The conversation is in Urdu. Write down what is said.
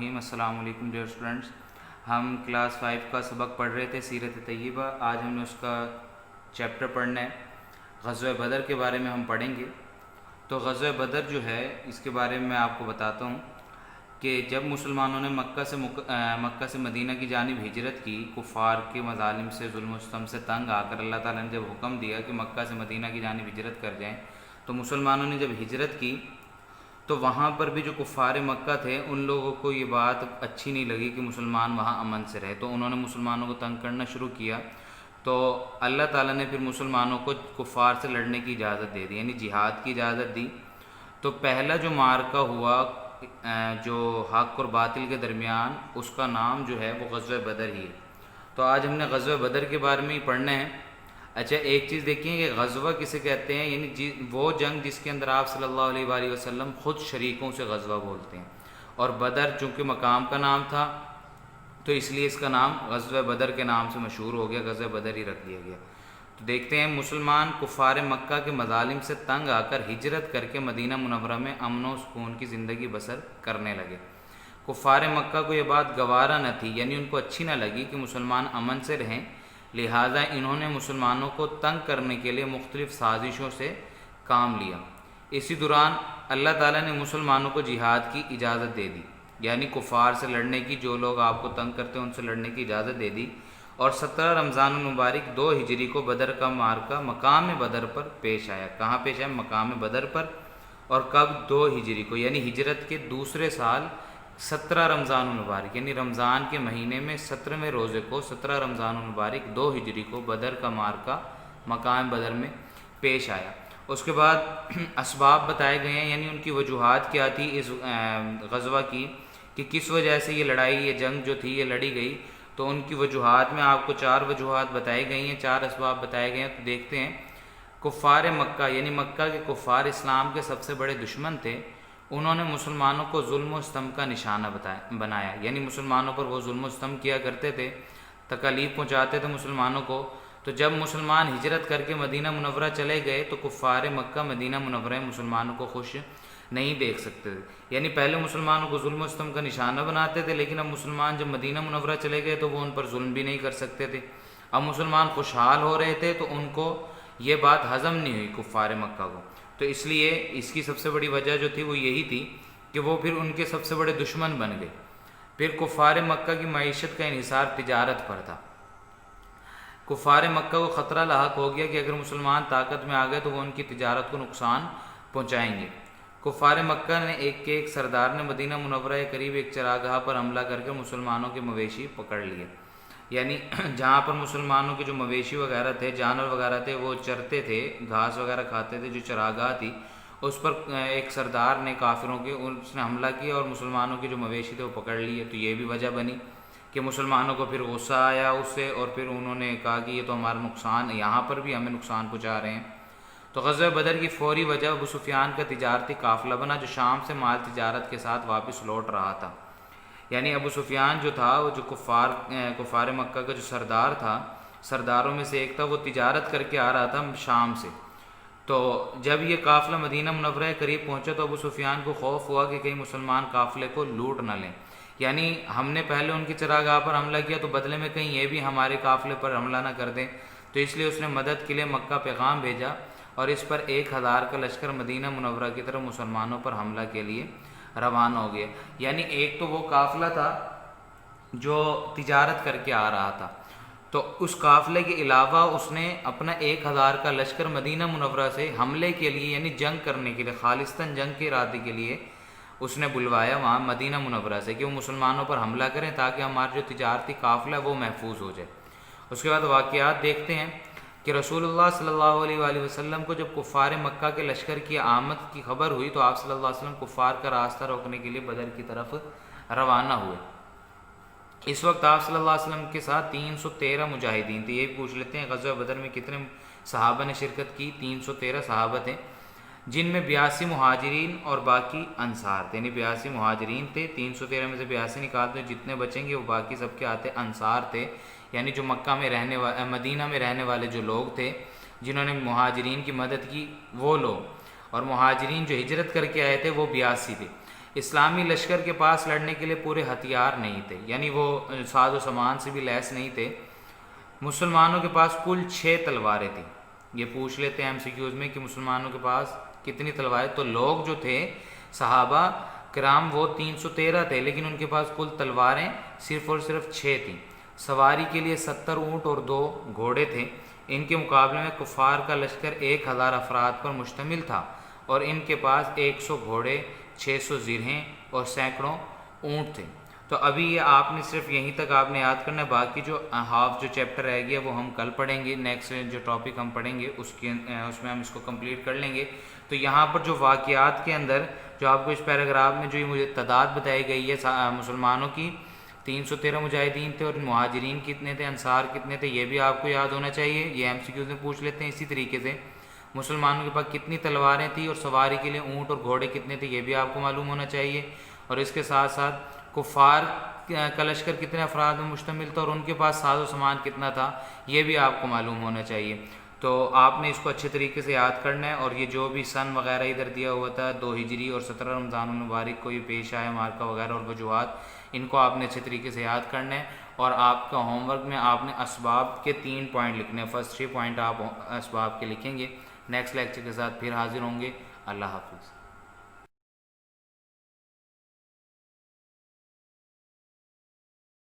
الرحیم۔ السلام علیکم ڈیئر اسٹوڈنٹس، ہم کلاس 5 کا سبق پڑھ رہے تھے سیرت طیبہ۔ آج ہم نے اس کا چیپٹر پڑھنا ہے، غزوہ بدر کے بارے میں ہم پڑھیں گے۔ تو غزوہ بدر جو ہے اس کے بارے میں آپ کو بتاتا ہوں کہ جب مسلمانوں نے مکہ سے مدینہ کی جانب ہجرت کی، کفار کے مظالم سے، ظلم و ستم سے تنگ آ کر اللہ تعالیٰ نے جب حکم دیا کہ مکہ سے مدینہ کی جانب ہجرت کر جائیں، تو مسلمانوں نے جب ہجرت کی تو وہاں پر بھی جو کفار مکہ تھے ان لوگوں کو یہ بات اچھی نہیں لگی کہ مسلمان وہاں امن سے رہے، تو انہوں نے مسلمانوں کو تنگ کرنا شروع کیا۔ تو اللہ تعالیٰ نے پھر مسلمانوں کو کفار سے لڑنے کی اجازت دے دی، یعنی جہاد کی اجازت دی۔ تو پہلا جو معرکہ ہوا جو حق اور باطل کے درمیان، اس کا نام جو ہے وہ غزوہ بدر ہی ہے۔ تو آج ہم نے غزوہ بدر کے بارے میں ہی پڑھنا ہے۔ اچھا، ایک چیز دیکھیں کہ غزوہ کسے کہتے ہیں، یعنی وہ جنگ جس کے اندر آپ صلی اللہ علیہ وآلہ وسلم خود شریکوں سے غزوہ بولتے ہیں، اور بدر چونکہ مقام کا نام تھا تو اس لیے اس کا نام غزوہ بدر کے نام سے مشہور ہو گیا، غزوہ بدر ہی رکھ دیا گیا۔ تو دیکھتے ہیں مسلمان کفار مکہ کے مظالم سے تنگ آ کر ہجرت کر کے مدینہ منورہ میں امن و سکون کی زندگی بسر کرنے لگے۔ کفار مکہ کو یہ بات گوارا نہ تھی، یعنی ان کو اچھی نہ لگی کہ مسلمان امن سے رہیں، لہٰذا انہوں نے مسلمانوں کو تنگ کرنے کے لیے مختلف سازشوں سے کام لیا۔ اسی دوران اللہ تعالیٰ نے مسلمانوں کو جہاد کی اجازت دے دی، یعنی کفار سے لڑنے کی، جو لوگ آپ کو تنگ کرتے ہیں ان سے لڑنے کی اجازت دے دی۔ اور 17 رمضان المبارک 2 ہجری کو بدر کا معرکہ مقام بدر پر پیش آیا۔ کہاں پیش آیا؟ مقام بدر پر۔ اور کب؟ 2 ہجری کو، یعنی ہجرت کے دوسرے سال 17 رمضان المبارک، یعنی رمضان کے مہینے میں 17ویں روزے کو 17 رمضان المبارک 2 ہجری کو بدر کا معرکہ مقام بدر میں پیش آیا۔ اس کے بعد اسباب بتائے گئے ہیں، یعنی ان کی وجوہات کیا تھی اس غزوہ کی، کہ کس وجہ سے یہ لڑائی، یہ جنگ جو تھی یہ لڑی گئی۔ تو ان کی وجوہات میں آپ کو 4 وجوہات بتائی گئی ہیں، 4 اسباب بتائے گئے ہیں۔ تو دیکھتے ہیں، کفار مکہ یعنی مکہ کے کفار اسلام کے سب سے بڑے دشمن تھے، انہوں نے مسلمانوں کو ظلم و ستم کا نشانہ بنایا، یعنی مسلمانوں پر وہ ظلم و ستم کیا کرتے تھے، تکالیف پہنچاتے تھے مسلمانوں کو۔ تو جب مسلمان ہجرت کر کے مدینہ منورہ چلے گئے تو کفار مکہ مدینہ منورہ مسلمانوں کو خوش نہیں دیکھ سکتے تھے، یعنی پہلے مسلمانوں کو ظلم و ستم کا نشانہ بناتے تھے، لیکن اب مسلمان جب مدینہ منورہ چلے گئے تو وہ ان پر ظلم بھی نہیں کر سکتے تھے۔ اب مسلمان خوشحال ہو رہے تھے تو ان کو یہ بات ہضم نہیں ہوئی کفار مکہ کو، تو اس لیے اس کی سب سے بڑی وجہ جو تھی وہ یہی تھی کہ وہ پھر ان کے سب سے بڑے دشمن بن گئے۔ پھر کفار مکہ کی معیشت کا انحصار تجارت پر تھا۔ کفار مکہ کو خطرہ لاحق ہو گیا کہ اگر مسلمان طاقت میں آ گئے تو وہ ان کی تجارت کو نقصان پہنچائیں گے۔ کفار مکہ نے ایک سردار نے مدینہ منورہ کے قریب ایک چراگاہ پر حملہ کر کے مسلمانوں کے مویشی پکڑ لیے، یعنی جہاں پر مسلمانوں کے جو مویشی وغیرہ تھے، جانور وغیرہ تھے، وہ چرتے تھے، گھاس وغیرہ کھاتے تھے، جو چراگاہ تھی اس پر ایک سردار نے کافروں کے اس نے حملہ کیا اور مسلمانوں کے جو مویشی تھے وہ پکڑ لیے۔ تو یہ بھی وجہ بنی کہ مسلمانوں کو پھر غصہ آیا اس سے، اور پھر انہوں نے کہا کہ یہ تو ہمارا نقصان، یہاں پر بھی ہمیں نقصان پہنچا رہے ہیں۔ تو غزوہ بدر کی فوری وجہ ابو سفیان کا تجارتی قافلہ بنا، جو شام سے مال تجارت کے ساتھ واپس لوٹ رہا تھا، یعنی ابو سفیان جو تھا وہ جو کفار مکہ کا جو سردار تھا، سرداروں میں سے ایک تھا، وہ تجارت کر کے آ رہا تھا شام سے۔ تو جب یہ قافلہ مدینہ منورہ کے قریب پہنچا تو ابو سفیان کو خوف ہوا کہ کہیں مسلمان قافلے کو لوٹ نہ لیں، یعنی ہم نے پہلے ان کی چراگاہ پر حملہ کیا تو بدلے میں کہیں یہ بھی ہمارے قافلے پر حملہ نہ کر دیں۔ تو اس لیے اس نے مدد کے لیے مکہ پیغام بھیجا، اور اس پر 1000 کا لشکر مدینہ منورہ کی طرف مسلمانوں پر حملہ کے لیے روانہ ہو گیا۔ یعنی ایک تو وہ قافلہ تھا جو تجارت کر کے آ رہا تھا، تو اس قافلے کے علاوہ اس نے اپنا 1000 کا لشکر مدینہ منورہ سے حملے کے لیے، یعنی جنگ کرنے کے لیے، خالصتاً جنگ کے ارادے کے لیے اس نے بلوایا وہاں مدینہ منورہ سے کہ وہ مسلمانوں پر حملہ کریں تاکہ ہمارا جو تجارتی قافلہ ہے وہ محفوظ ہو جائے۔ اس کے بعد واقعات دیکھتے ہیں کہ رسول اللہ صلی اللہ علیہ وآلہ وسلم کو جب کفار مکہ کے لشکر کی آمد کی خبر ہوئی تو آپ صلی اللہ علیہ وسلم کفار کا راستہ روکنے کے لیے بدر کی طرف روانہ ہوئے۔ اس وقت آپ صلی اللہ علیہ وسلم کے ساتھ 313 مجاہدین تھے۔ یہ بھی پوچھ لیتے ہیں غزوہ بدر میں کتنے صحابہ نے شرکت کی؟ 313 صحابہ تھے، جن میں 82 مہاجرین اور باقی انصار تھے، یعنی 82 مہاجرین تھے، 313 میں سے 82 نکالتے جتنے بچیں گے وہ باقی سب کے آتے انصار تھے، یعنی جو مکہ میں مدینہ میں رہنے والے جو لوگ تھے جنہوں نے مہاجرین کی مدد کی وہ لوگ، اور مہاجرین جو ہجرت کر کے آئے تھے وہ 82 تھے۔ اسلامی لشکر کے پاس لڑنے کے لیے پورے ہتھیار نہیں تھے، یعنی وہ ساز و سامان سے بھی لیس نہیں تھے۔ مسلمانوں کے پاس کل 6 تلواریں تھیں۔ یہ پوچھ لیتے ہیں ایم سی کیوز میں کہ مسلمانوں کے پاس کتنی تلواریں، تو لوگ جو تھے صحابہ کرام وہ 313 تھے، لیکن ان کے پاس کل تلواریں صرف اور صرف 6 تھیں۔ سواری کے لیے 70 اونٹ اور 2 گھوڑے تھے۔ ان کے مقابلے میں کفار کا لشکر 1000 افراد پر مشتمل تھا، اور ان کے پاس 100 گھوڑے، 600 زرہیں اور سینکڑوں اونٹ تھے۔ تو ابھی یہ آپ نے صرف یہیں تک آپ نے یاد کرنا ہے، باقی جو ہاف جو چیپٹر رہ گیا وہ ہم کل پڑھیں گے، نیکسٹ جو ٹاپک ہم پڑھیں گے اس میں ہم اس کو کمپلیٹ کر لیں گے۔ تو یہاں پر جو واقعات کے اندر جو آپ کو اس پیراگراف میں جو یہ مجھے تعداد بتائی گئی ہے مسلمانوں کی، 313 مجاہدین تھے، اور مہاجرین کتنے تھے، انصار کتنے تھے، یہ بھی آپ کو یاد ہونا چاہیے، یہ ایم سی کیوز میں پوچھ لیتے ہیں۔ اسی طریقے سے مسلمانوں کے پاس کتنی تلواریں تھیں اور سواری کے لیے اونٹ اور گھوڑے کتنے تھے، یہ بھی آپ کو معلوم ہونا چاہیے، اور اس کے ساتھ ساتھ کفار کا لشکر کتنے افراد میں مشتمل تھا اور ان کے پاس ساز و سامان کتنا تھا، یہ بھی آپ کو معلوم ہونا چاہیے۔ تو آپ نے اس کو اچھے طریقے سے یاد کرنا ہے، اور یہ جو بھی سن وغیرہ ادھر دیا ہوا تھا 2 ہجری اور 17 رمضان المبارک کو یہ پیش آیا مارکا وغیرہ اور وجوہات، ان کو آپ نے اچھے طریقے سے یاد کرنا ہے۔ اور آپ کا ہوم ورک میں آپ نے اسباب کے 3 پوائنٹ لکھنے ہیں، فرسٹ 3 پوائنٹ آپ اسباب کے لکھیں گے۔ نیکسٹ لیکچر کے ساتھ پھر حاضر ہوں گے۔ اللہ حافظ۔